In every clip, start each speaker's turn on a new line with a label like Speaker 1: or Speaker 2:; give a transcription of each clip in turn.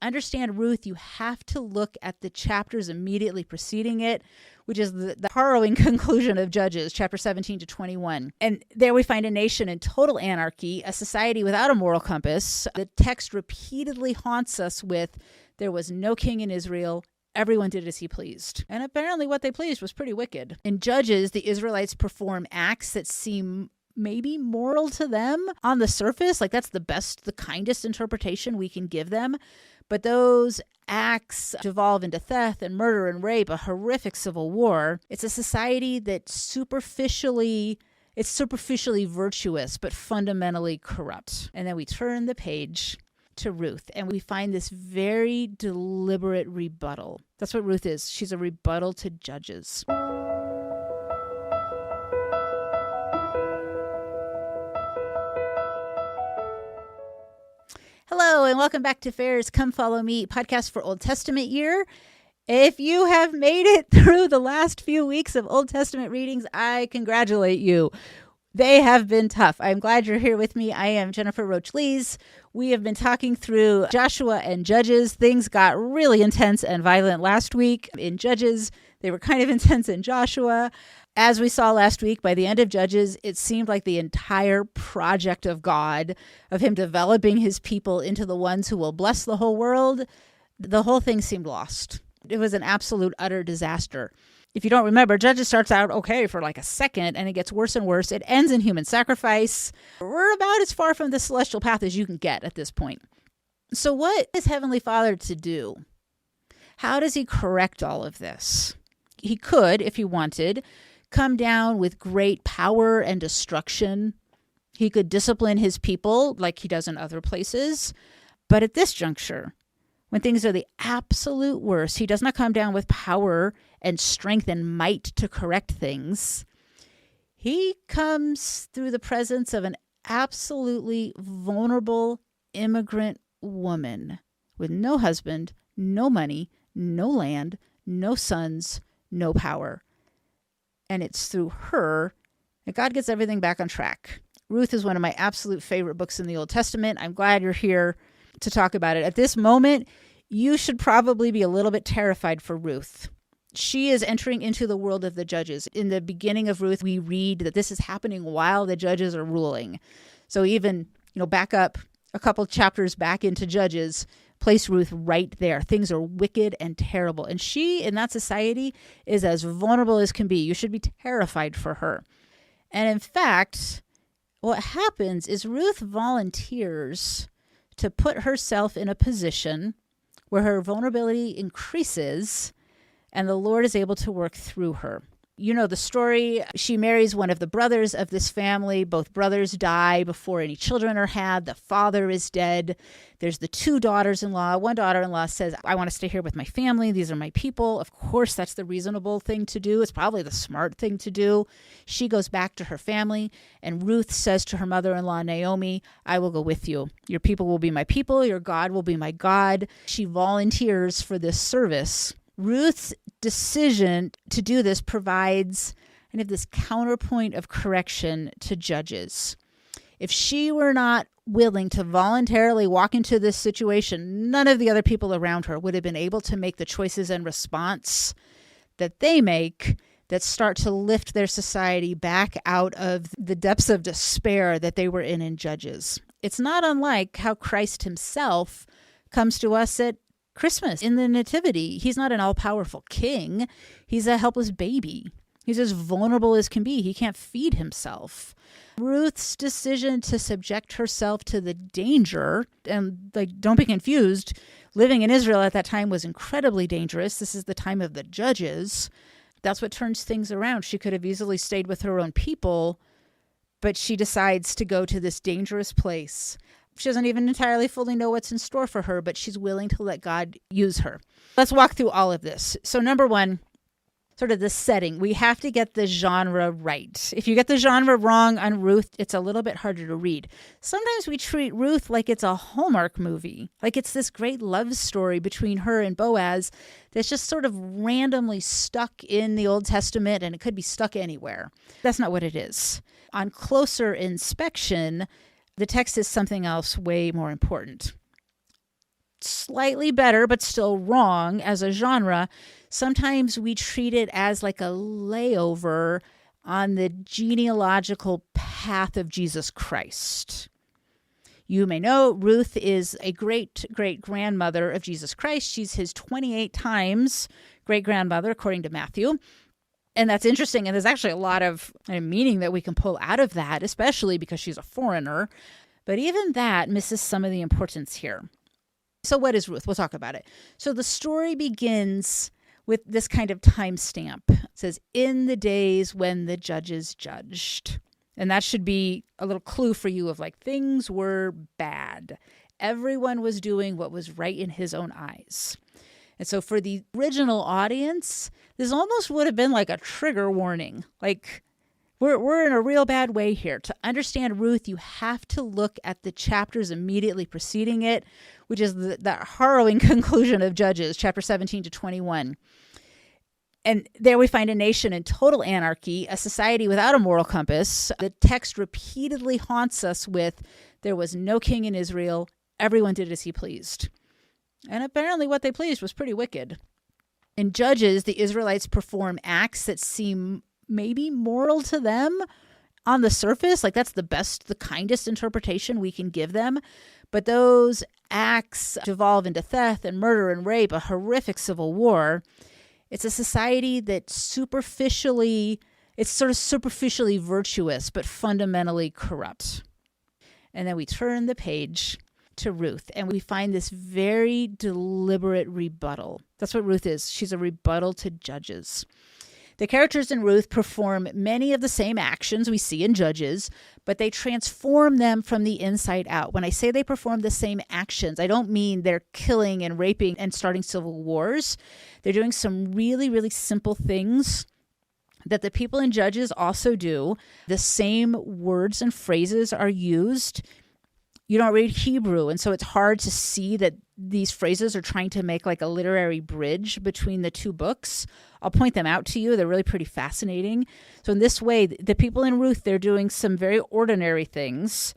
Speaker 1: understand Ruth, you have to look at the chapters immediately preceding it, which is the harrowing conclusion of Judges, chapter 17 to 21. And there we find a nation in total anarchy, a society without a moral compass. The text repeatedly haunts us with, there was no king in Israel. Everyone did as he pleased. And apparently what they pleased was pretty wicked. In Judges, the Israelites perform acts that seem maybe moral to them on the surface. Like that's the kindest interpretation we can give them. But those acts devolve into theft and murder and rape, a horrific civil war. It's a society that superficially virtuous, but fundamentally corrupt. And then we turn the page to Ruth, and we find this very deliberate rebuttal. That's what Ruth is. She's a rebuttal to Judges. Hello, and welcome back to Fair's Come Follow Me podcast for Old Testament year. If you have made it through the last few weeks of Old Testament readings, I congratulate you. They have been tough. I'm glad you're here with me. I am Jennifer Roach Lees. We have been talking through Joshua and Judges. Things got really intense and violent last week in Judges. They were kind of intense in Joshua. As we saw last week, by the end of Judges, it seemed like the entire project of God, of him developing his people into the ones who will bless the whole world, the whole thing seemed lost. It was an absolute, utter disaster. If you don't remember, Judges starts out okay for like a second, and it gets worse and worse. It ends in human sacrifice. We're about as far from the celestial path as you can get at this point. So what is Heavenly Father to do? How does he correct all of this? He could, if he wanted, come down with great power and destruction. He could discipline his people like he does in other places. But at this juncture, when things are the absolute worst, he does not come down with power and strength and might to correct things. He comes through the presence of an absolutely vulnerable immigrant woman with no husband, no money, no land, no sons, no power. And it's through her that God gets everything back on track. Ruth is one of my absolute favorite books in the Old Testament. I'm glad you're here to talk about it. At this moment, you should probably be a little bit terrified for Ruth. She is entering into the world of the judges. In the beginning of Ruth, we read that this is happening while the judges are ruling. So even, back up a couple chapters back into Judges, place Ruth right there. Things are wicked and terrible. And she, in that society, is as vulnerable as can be. You should be terrified for her. And in fact, what happens is Ruth volunteers to put herself in a position where her vulnerability increases and the Lord is able to work through her. You know the story. She marries one of the brothers of this family. Both brothers die before any children are had. The father is dead. There's the two daughters-in-law. One daughter-in-law says, I want to stay here with my family. These are my people. Of course, that's the reasonable thing to do. It's probably the smart thing to do. She goes back to her family, and Ruth says to her mother-in-law, Naomi, I will go with you. Your people will be my people. Your God will be my God. She volunteers for this service. Ruth's decision to do this provides kind of this counterpoint of correction to Judges. If she were not willing to voluntarily walk into this situation, none of the other people around her would have been able to make the choices and response that they make that start to lift their society back out of the depths of despair that they were in Judges. It's not unlike how Christ himself comes to us at Christmas in the Nativity. He's not an all-powerful king. He's a helpless baby. He's as vulnerable as can be. He can't feed himself. Ruth's decision to subject herself to the danger, and don't be confused, living in Israel at that time was incredibly dangerous. This is the time of the judges. That's what turns things around. She could have easily stayed with her own people, but she decides to go to this dangerous place. She doesn't even entirely fully know what's in store for her, but she's willing to let God use her. Let's walk through all of this. So number one, sort of the setting. We have to get the genre right. If you get the genre wrong on Ruth, it's a little bit harder to read. Sometimes we treat Ruth like it's a Hallmark movie, like it's this great love story between her and Boaz that's just sort of randomly stuck in the Old Testament, and it could be stuck anywhere. That's not what it is. On closer inspection, the text is something else way more important. slightly better, but still wrong as a genre, sometimes we treat it as like a layover on the genealogical path of Jesus Christ. You may know Ruth is a great-great-grandmother of Jesus Christ. She's his 28 times great-grandmother, according to Matthew. And that's interesting. And there's actually a lot of meaning that we can pull out of that, especially because she's a foreigner. But even that misses some of the importance here. So what is Ruth? We'll talk about it. So the story begins with this kind of timestamp. It says, in the days when the judges judged. And that should be a little clue for you of like, things were bad. Everyone was doing what was right in his own eyes. And so for the original audience, this almost would have been like a trigger warning. Like, we're in a real bad way here. To understand Ruth, you have to look at the chapters immediately preceding it, which is the harrowing conclusion of Judges, chapter 17 to 21. And there we find a nation in total anarchy, a society without a moral compass. The text repeatedly haunts us with, there was no king in Israel. Everyone did as he pleased. And apparently what they pleased was pretty wicked. In Judges, the Israelites perform acts that seem maybe moral to them on the surface. Like that's the kindest interpretation we can give them. But those acts devolve into theft and murder and rape, a horrific civil war. It's a society that superficially virtuous, but fundamentally corrupt. And then we turn the page to Ruth, and we find this very deliberate rebuttal. That's what Ruth is. She's a rebuttal to Judges. The characters in Ruth perform many of the same actions we see in Judges, but they transform them from the inside out. When I say they perform the same actions, I don't mean they're killing and raping and starting civil wars. They're doing some really, really simple things that the people in Judges also do. The same words and phrases are used. You don't read Hebrew, and so it's hard to see that these phrases are trying to make like a literary bridge between the two books. I'll point them out to you. They're really pretty fascinating. So in this way, the people in Ruth, they're doing some very ordinary things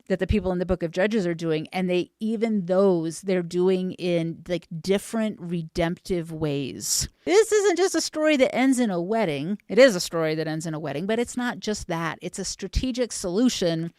Speaker 1: that the people in the book of Judges are doing, and they're doing in like different redemptive ways. This isn't just a story that ends in a wedding. It is a story that ends in a wedding, but it's not just that. It's a strategic solution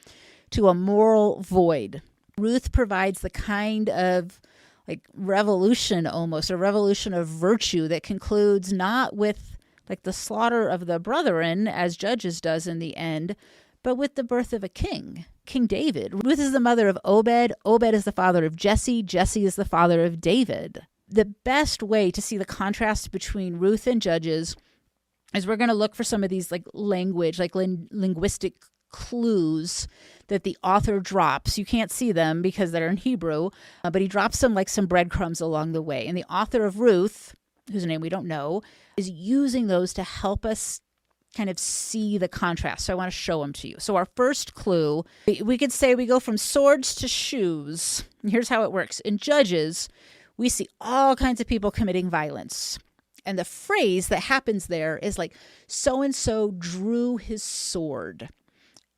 Speaker 1: to a moral void. Ruth provides the kind of like revolution, almost a revolution of virtue that concludes not with like the slaughter of the brethren as Judges does in the end, but with the birth of a king, King David. Ruth is the mother of Obed. Obed is the father of Jesse. Jesse is the father of David. The best way to see the contrast between Ruth and Judges is we're going to look for some of these like language, like linguistic clues that the author drops. You can't see them because they're in Hebrew, but he drops them like some breadcrumbs along the way. And the author of Ruth, whose name we don't know, is using those to help us kind of see the contrast. So I want to show them to you. So our first clue, we could say we go from swords to shoes. And here's how it works. In Judges, we see all kinds of people committing violence. And the phrase that happens there is like, so-and-so drew his sword.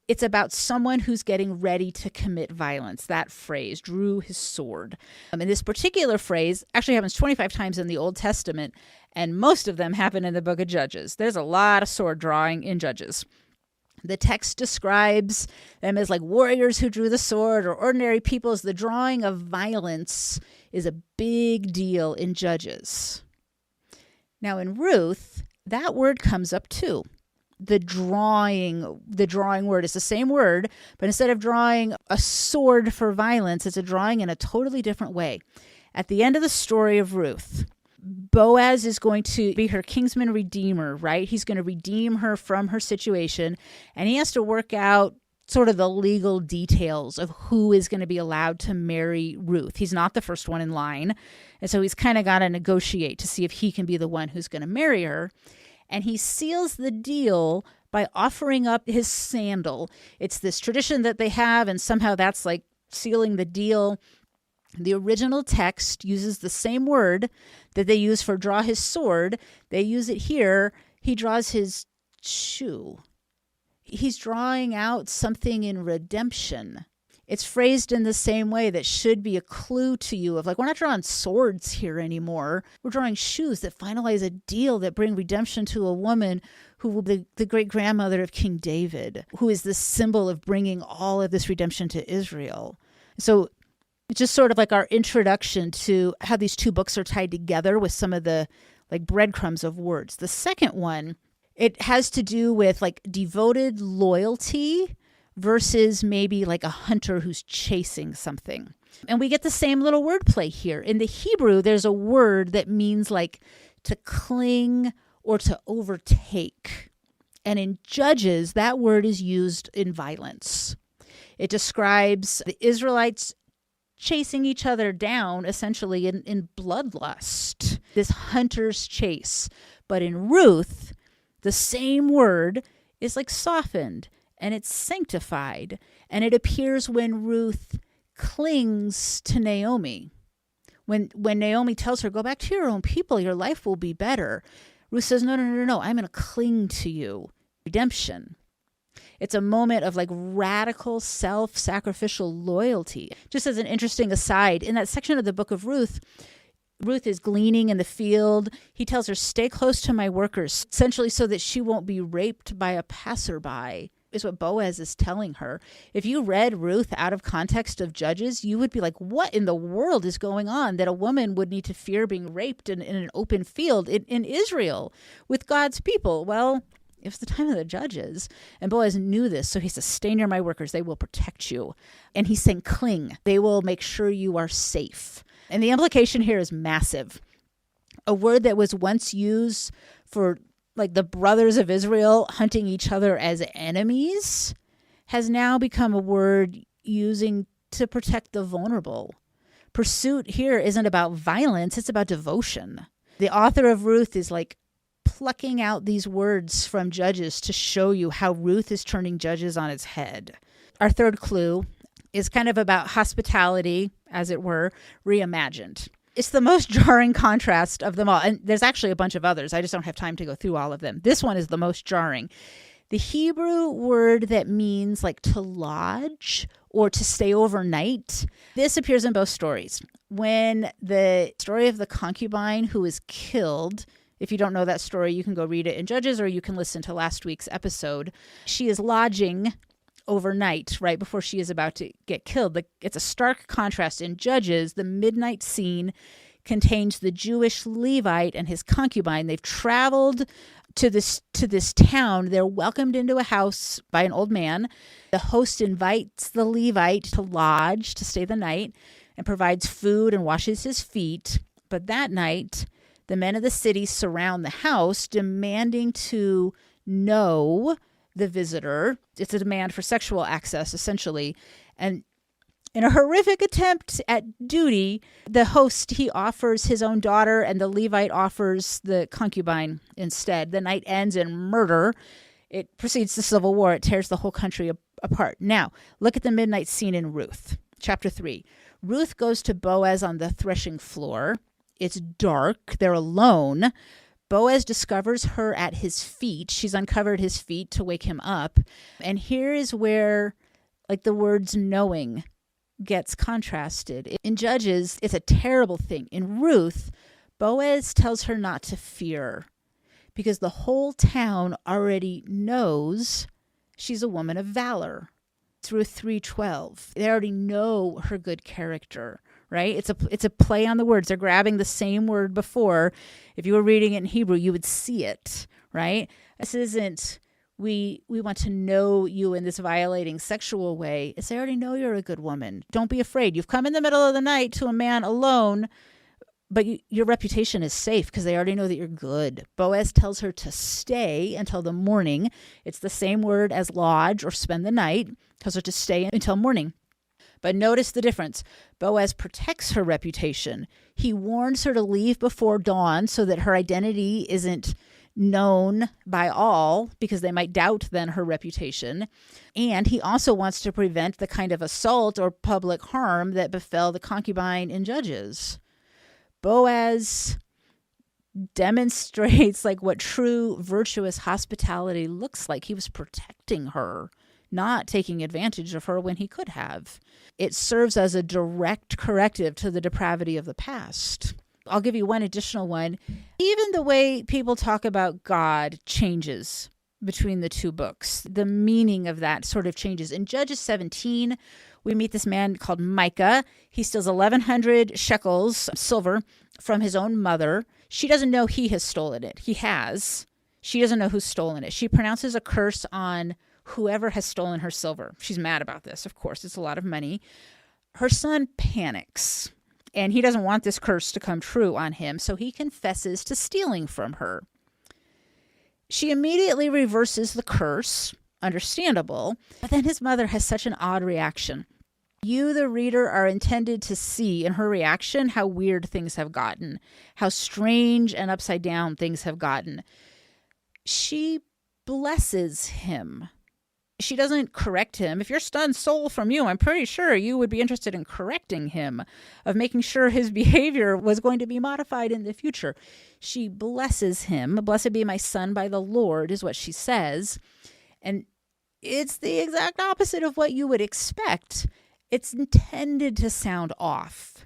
Speaker 1: It's about someone who's getting ready to commit violence. That phrase, drew his sword. And this particular phrase actually happens 25 times in the Old Testament, and most of them happen in the book of Judges. There's a lot of sword drawing in Judges. The text describes them as like warriors who drew the sword or ordinary peoples. The drawing of violence is a big deal in Judges. Now in Ruth, that word comes up too. The drawing word is the same word, but instead of drawing a sword for violence, it's a drawing in a totally different way. At the end of the story of Ruth, Boaz is going to be her kinsman redeemer, right? He's going to redeem her from her situation, and he has to work out sort of the legal details of who is going to be allowed to marry Ruth. He's not the first one in line, and so he's kind of got to negotiate to see if he can be the one who's going to marry her. And he seals the deal by offering up his sandal. It's this tradition that they have, and somehow that's like sealing the deal. The original text uses the same word that they use for draw his sword. They use it here. He draws his shoe. He's drawing out something in redemption. It's phrased in the same way that should be a clue to you of like, we're not drawing swords here anymore. We're drawing shoes that finalize a deal that bring redemption to a woman who will be the great-grandmother of King David, who is the symbol of bringing all of this redemption to Israel. So it's just sort of like our introduction to how these two books are tied together with some of the like breadcrumbs of words. The second one, it has to do with like devoted loyalty versus maybe like a hunter who's chasing something. And we get the same little wordplay here. In the Hebrew, there's a word that means like to cling or to overtake. And in Judges, that word is used in violence. It describes the Israelites chasing each other down, essentially in bloodlust, this hunter's chase. But in Ruth, the same word is like softened, and it's sanctified, and it appears when Ruth clings to Naomi. When Naomi tells her, go back to your own people, your life will be better. Ruth says, no, I'm going to cling to you. Redemption. It's a moment of like radical self-sacrificial loyalty. Just as an interesting aside, in that section of the book of Ruth, Ruth is gleaning in the field. He tells her, stay close to my workers, essentially so that she won't be raped by a passerby, is what Boaz is telling her. If you read Ruth out of context of Judges, you would be like, what in the world is going on that a woman would need to fear being raped in an open field in Israel with God's people? Well, it was the time of the Judges, and Boaz knew this, so he says, stay near my workers. They will protect you. And he's saying, cling. They will make sure you are safe. And the implication here is massive. A word that was once used for like the brothers of Israel hunting each other as enemies has now become a word using to protect the vulnerable. Pursuit here isn't about violence, it's about devotion. The author of Ruth is like plucking out these words from Judges to show you how Ruth is turning Judges on its head. Our third clue is kind of about hospitality, as it were, reimagined. It's the most jarring contrast of them all. And there's actually a bunch of others. I just don't have time to go through all of them. This one is the most jarring. The Hebrew word that means like to lodge or to stay overnight, this appears in both stories. When the story of the concubine who is killed, if you don't know that story, you can go read it in Judges or you can listen to last week's episode. She is lodging overnight right before she is about to get killed. It's a stark contrast. In Judges, the midnight scene contains the Jewish Levite and his concubine. They've traveled to this town. They're welcomed into a house by an old man. The host invites the Levite to lodge, to stay the night, and provides food and washes his feet. But that night, the men of the city surround the house, demanding to know the visitor. It's a demand for sexual access, essentially. And in a horrific attempt at duty, the host, he offers his own daughter, and the Levite offers the concubine instead. The night ends in murder. It proceeds to civil war. It tears the whole country apart. Now, look at the midnight scene in Ruth, chapter 3. Ruth goes to Boaz on the threshing floor. It's dark. They're alone. Boaz discovers her at his feet. She's uncovered his feet to wake him up. And here is where, like, the words knowing gets contrasted. In Judges, it's a terrible thing. In Ruth, Boaz tells her not to fear because the whole town already knows she's a woman of valor. It's Ruth 3:12. They already know her good character. Right? It's a play on the words. They're grabbing the same word before. If you were reading it in Hebrew, you would see it, right? This isn't, we want to know you in this violating sexual way. It's they already know you're a good woman. Don't be afraid. You've come in the middle of the night to a man alone, but your reputation is safe because they already know that you're good. Boaz tells her to stay until the morning. It's the same word as lodge or spend the night. Tells her to stay until morning. But notice the difference. Boaz protects her reputation. He warns her to leave before dawn so that her identity isn't known by all because they might doubt then her reputation. And he also wants to prevent the kind of assault or public harm that befell the concubine in Judges. Boaz demonstrates like what true virtuous hospitality looks like. He was protecting her, not taking advantage of her when he could have. It serves as a direct corrective to the depravity of the past. I'll give you one additional one. Even the way people talk about God changes between the two books. The meaning of that sort of changes. In Judges 17, we meet this man called Micah. He steals 1,100 shekels of silver from his own mother. She doesn't know he has stolen it. He has. She doesn't know who's stolen it. She pronounces a curse on whoever has stolen her silver. She's mad about this, of course. It's a lot of money. Her son panics, and he doesn't want this curse to come true on him, so he confesses to stealing from her. She immediately reverses the curse, understandable, but then his mother has such an odd reaction. You, the reader, are intended to see in her reaction how weird things have gotten, how strange and upside down things have gotten. She blesses him. She doesn't correct him. If your son stole from you, I'm pretty sure you would be interested in correcting him, of making sure his behavior was going to be modified in the future. She blesses him. Blessed be my son by the Lord is what she says. And it's the exact opposite of what you would expect. It's intended to sound off.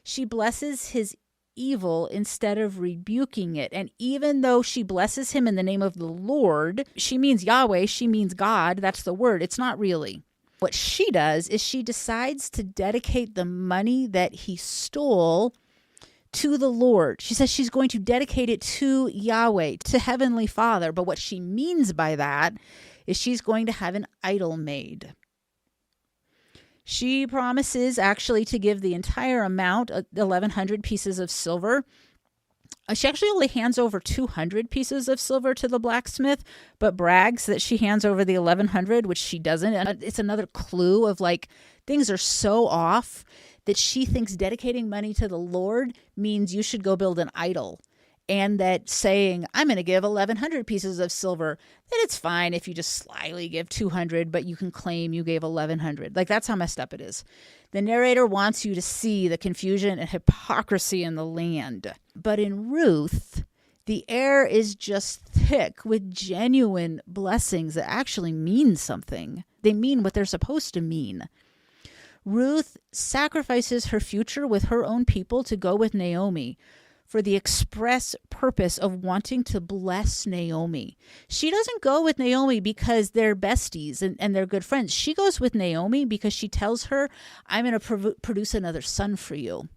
Speaker 1: She blesses his evil instead of rebuking it. And even though she blesses him in the name of the Lord, she means Yahweh, she means God. That's the word. It's not really. What she does is she decides to dedicate the money that he stole to the Lord. She says she's going to dedicate it to Yahweh, to Heavenly Father. But what she means by that is she's going to have an idol made. She promises actually to give the entire amount, 1,100 pieces of silver. She actually only hands over 200 pieces of silver to the blacksmith, but brags that she hands over the 1,100, which she doesn't. And it's another clue of like things are so off that she thinks dedicating money to the Lord means you should go build an idol. And that saying, I'm going to give 1,100 pieces of silver, then it's fine if you just slyly give 200, but you can claim you gave 1,100. Like, that's how messed up it is. The narrator wants you to see the confusion and hypocrisy in the land. But in Ruth, the air is just thick with genuine blessings that actually mean something. They mean what they're supposed to mean. Ruth sacrifices her future with her own people to go with Naomi, for the express purpose of wanting to bless Naomi. She doesn't go with Naomi because they're besties and they're good friends. She goes with Naomi because she tells her, I'm going to produce another son for you.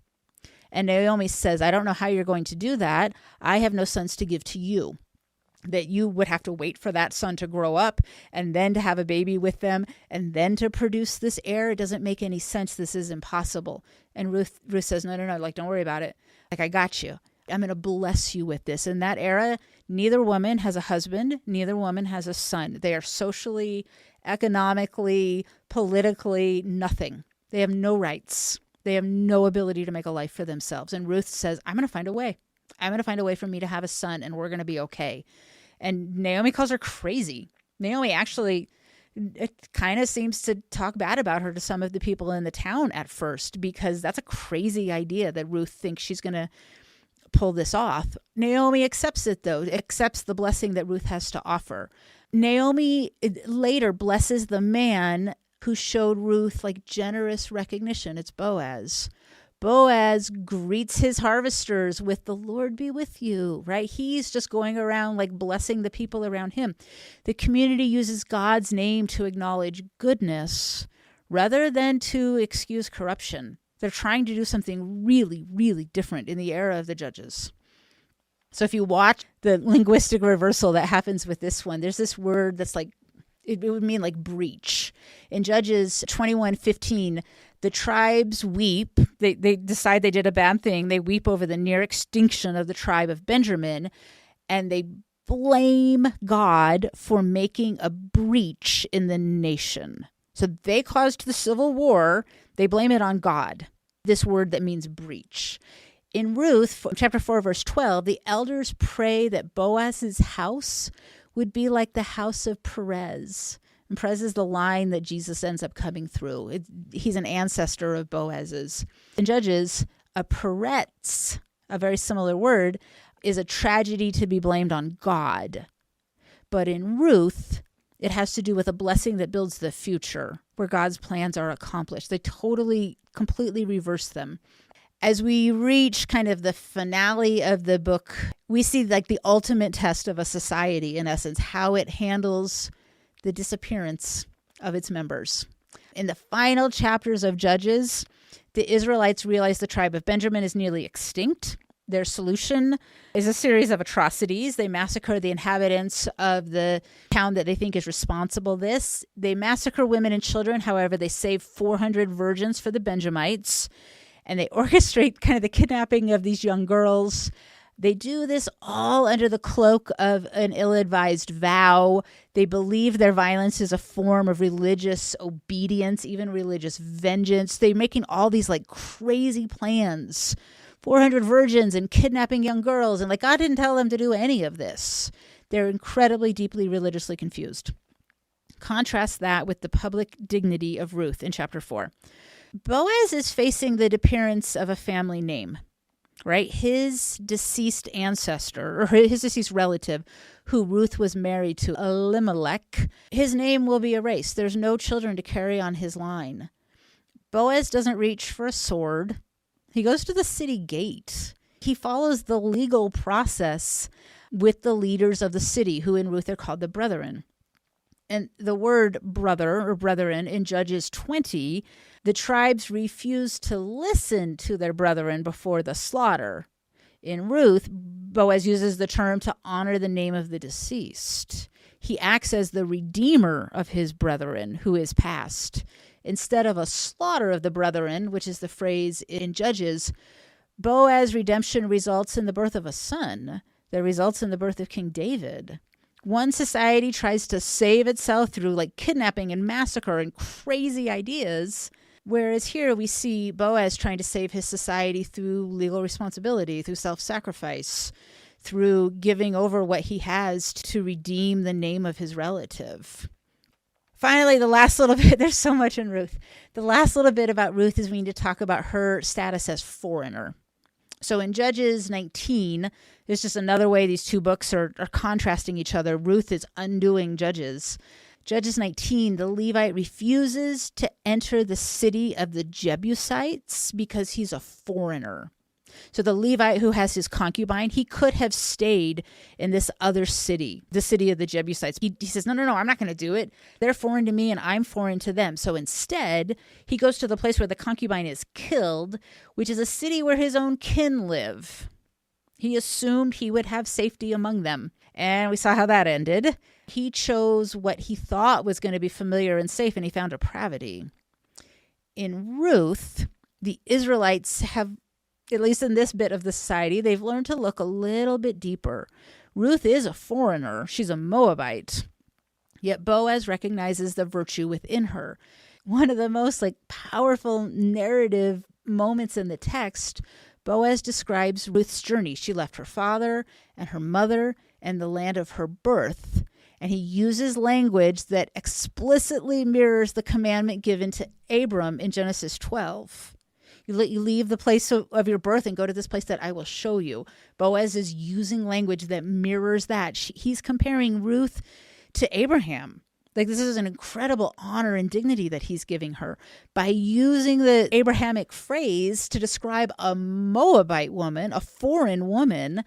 Speaker 1: And Naomi says, I don't know how you're going to do that. I have no sons to give to you. That you would have to wait for that son to grow up and then to have a baby with them and then to produce this heir. It doesn't make any sense. This is impossible. And Ruth says, no, like, don't worry about it. Like, I got you. I'm going to bless you with this. In that era, neither woman has a husband. Neither woman has a son. They are socially, economically, politically, nothing. They have no rights. They have no ability to make a life for themselves. And Ruth says, I'm going to find a way. I'm going to find a way for me to have a son, and we're going to be okay. And Naomi calls her crazy. Naomi actually, it kind of seems to talk bad about her to some of the people in the town at first, because that's a crazy idea that Ruth thinks she's going to pull this off. Naomi accepts it, though, accepts the blessing that Ruth has to offer. Naomi later blesses the man who showed Ruth like generous recognition. It's Boaz. Boaz greets his harvesters with the Lord be with you, right? He's just going around like blessing the people around him. The community uses God's name to acknowledge goodness rather than to excuse corruption. They're trying to do something really, really different in the era of the Judges. So if you watch the linguistic reversal that happens with this one, there's this word that's like, it would mean like breach. In Judges 21:15, the tribes weep. They decide they did a bad thing. They weep over the near extinction of the tribe of Benjamin, and they blame God for making a breach in the nation. So they caused the civil war. They blame it on God, this word that means breach. In Ruth, chapter 4, verse 12, the elders pray that Boaz's house would be like the house of Perez. And Perez is the line that Jesus ends up coming through. He's an ancestor of Boaz's. In Judges, a Peretz, a very similar word, is a tragedy to be blamed on God. But in Ruth, It has to do with a blessing that builds the future, where God's plans are accomplished. They totally, completely reverse them. As we reach kind of the finale of the book, we see like the ultimate test of a society, in essence, how it handles the disappearance of its members. In the final chapters of Judges, the Israelites realize the tribe of Benjamin is nearly extinct. Their solution is a series of atrocities. They massacre the inhabitants of the town that they think is responsible this. They massacre women and children. However, they save 400 virgins for the Benjamites. And they orchestrate kind of the kidnapping of these young girls. They do this all under the cloak of an ill-advised vow. They believe their violence is a form of religious obedience, even religious vengeance. They're making all these like crazy plans. 400 virgins and kidnapping young girls. And like God didn't tell them to do any of this. They're incredibly, deeply religiously confused. Contrast that with the public dignity of Ruth in chapter 4. Boaz is facing the disappearance of a family name, right? His deceased ancestor, or his deceased relative, who Ruth was married to, Elimelech, his name will be erased. There's no children to carry on his line. Boaz doesn't reach for a sword. He goes to the city gate. He follows the legal process with the leaders of the city, who in Ruth are called the brethren. And the word brother or brethren in Judges 20, the tribes refuse to listen to their brethren before the slaughter. In Ruth, Boaz uses the term to honor the name of the deceased. He acts as the redeemer of his brethren who is passed. Instead of a slaughter of the brethren, which is the phrase in Judges, Boaz's redemption results in the birth of a son that results in the birth of King David. One society tries to save itself through like kidnapping and massacre and crazy ideas, whereas here we see Boaz trying to save his society through legal responsibility, through self-sacrifice, through giving over what he has to redeem the name of his relative. Finally, the last little bit, there's so much in Ruth. The last little bit about Ruth is we need to talk about her status as foreigner. So in Judges 19, there's just another way these two books are contrasting each other. Ruth is undoing Judges. Judges 19, the Levite refuses to enter the city of the Jebusites because he's a foreigner. So the Levite who has his concubine, he could have stayed in this other city, the city of the Jebusites. He says, no, I'm not going to do it. They're foreign to me and I'm foreign to them. So instead, he goes to the place where the concubine is killed, which is a city where his own kin live. He assumed he would have safety among them. And we saw how that ended. He chose what he thought was going to be familiar and safe, and he found depravity. In Ruth, the Israelites have, at least in this bit of the society, they've learned to look a little bit deeper. Ruth is a foreigner. She's a Moabite. Yet Boaz recognizes the virtue within her. One of the most powerful narrative moments in the text, Boaz describes Ruth's journey. She left her father and her mother and the land of her birth. And he uses language that explicitly mirrors the commandment given to Abram in Genesis 12. You leave the place of your birth and go to this place that I will show you. Boaz is using language that mirrors that. He's comparing Ruth to Abraham. This is an incredible honor and dignity that he's giving her. By using the Abrahamic phrase to describe a Moabite woman, a foreign woman,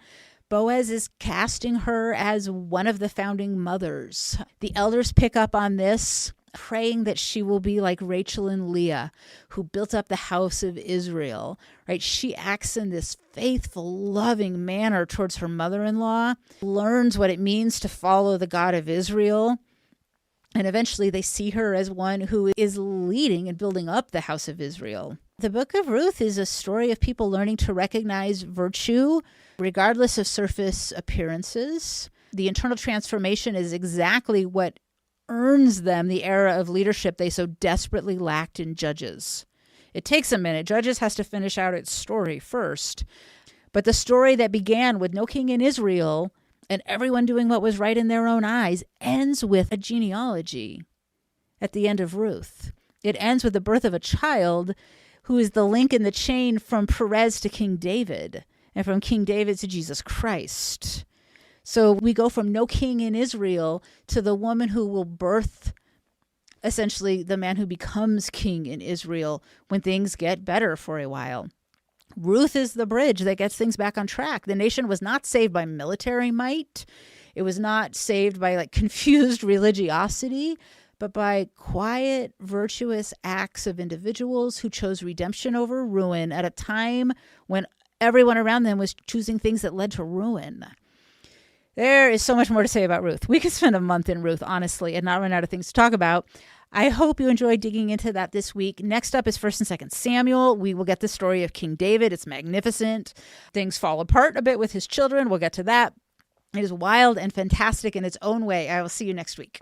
Speaker 1: Boaz is casting her as one of the founding mothers. The elders pick up on this, praying that she will be like Rachel and Leah, who built up the house of Israel, right? She acts in this faithful, loving manner towards her mother-in-law, learns what it means to follow the God of Israel, and eventually they see her as one who is leading and building up the house of Israel. The book of Ruth is a story of people learning to recognize virtue, regardless of surface appearances. The internal transformation is exactly what earns them the era of leadership they so desperately lacked in Judges. It takes a minute. Judges has to finish out its story first. But the story that began with no king in Israel and everyone doing what was right in their own eyes ends with a genealogy at the end of Ruth. It ends with the birth of a child who is the link in the chain from Perez to King David and from King David to Jesus Christ. So we go from no king in Israel to the woman who will birth essentially the man who becomes king in Israel when things get better for a while. Ruth is the bridge that gets things back on track. The nation was not saved by military might. It was not saved by like confused religiosity, but by quiet, virtuous acts of individuals who chose redemption over ruin at a time when everyone around them was choosing things that led to ruin. There is so much more to say about Ruth. We could spend a month in Ruth, honestly, and not run out of things to talk about. I hope you enjoyed digging into that this week. Next up is 1st and 2nd Samuel. We will get the story of King David. It's magnificent. Things fall apart a bit with his children. We'll get to that. It is wild and fantastic in its own way. I will see you next week.